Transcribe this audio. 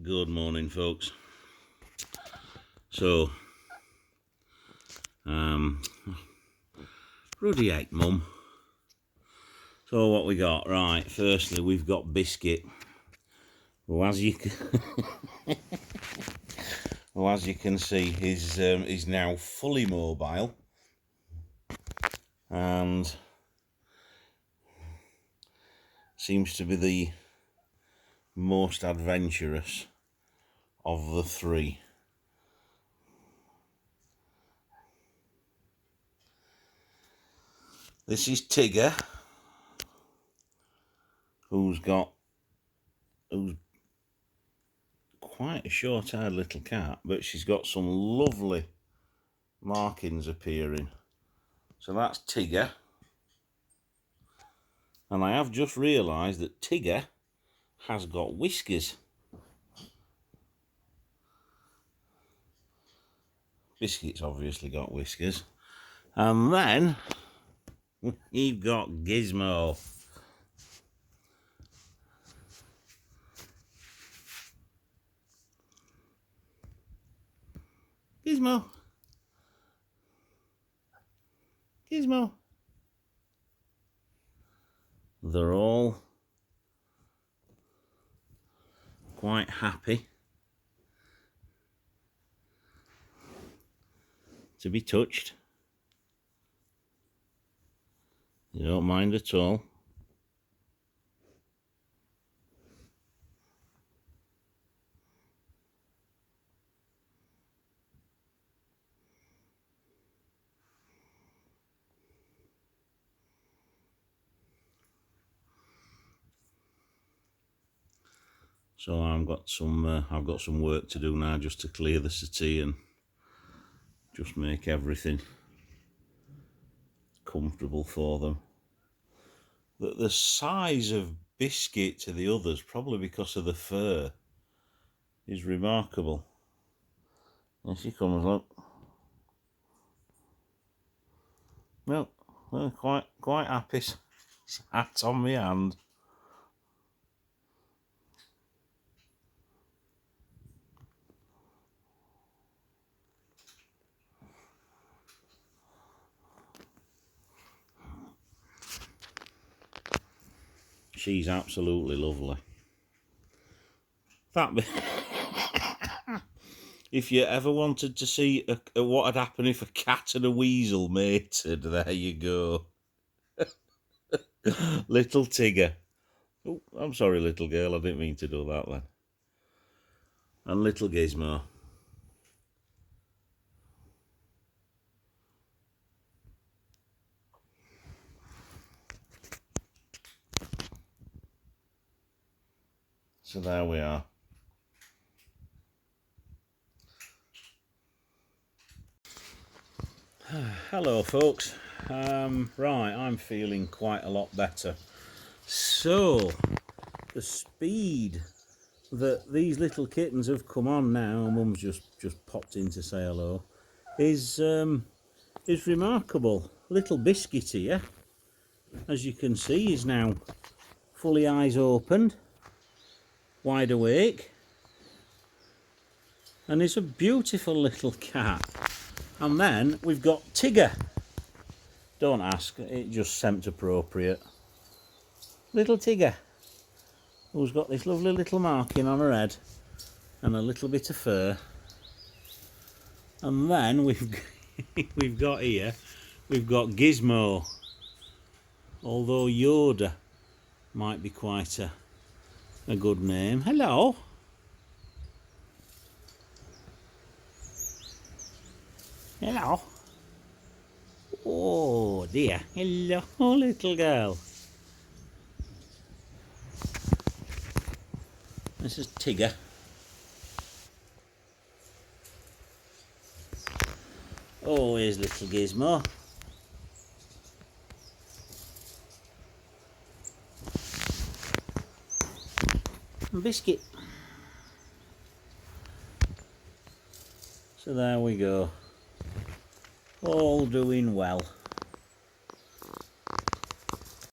Good morning, folks. So, Ruddy ate mum. So what we got? Right, firstly we've got Biscuit, who as you can see is now fully mobile and seems to be the most adventurous of the three. This is Tigger, who's quite a short-haired little cat, but she's got some lovely markings appearing. So that's Tigger. And I have just realised that Tigger has got whiskers. Biscuit's obviously got whiskers. And then you've got Gizmo. Gizmo. Gizmo. They're all quite happy to be touched. They don't mind at all. So I've got some work to do now, just to clear the settee and just make everything comfortable for them. The size of Biscuit to the others, probably because of the fur, is remarkable. There she comes, look. Well, quite happy. Hat on my hand. She's absolutely lovely. If you ever wanted to see what had happened if a cat and a weasel mated, there you go. Little Tigger. Oh, I'm sorry, little girl, I didn't mean to do that then. And little Gizmo. So there we are. Hello, folks. Right, I'm feeling quite a lot better. So, the speed that these little kittens have come on now, Mum's just popped in to say hello, is remarkable. Little Biscuit here, as you can see, is now fully eyes opened, wide awake, and is a beautiful little cat. And then we've got Tigger. Don't ask, it just seemed appropriate. Little Tigger, who's got this lovely little marking on her head and a little bit of fur. And then we've got here, we've got Gizmo. Although Yoda might be quite a good name. Hello. Hello. Oh dear. Hello, little girl. This is Tigger. Oh, here's little Gizmo. And Biscuit. So there we go. All doing well.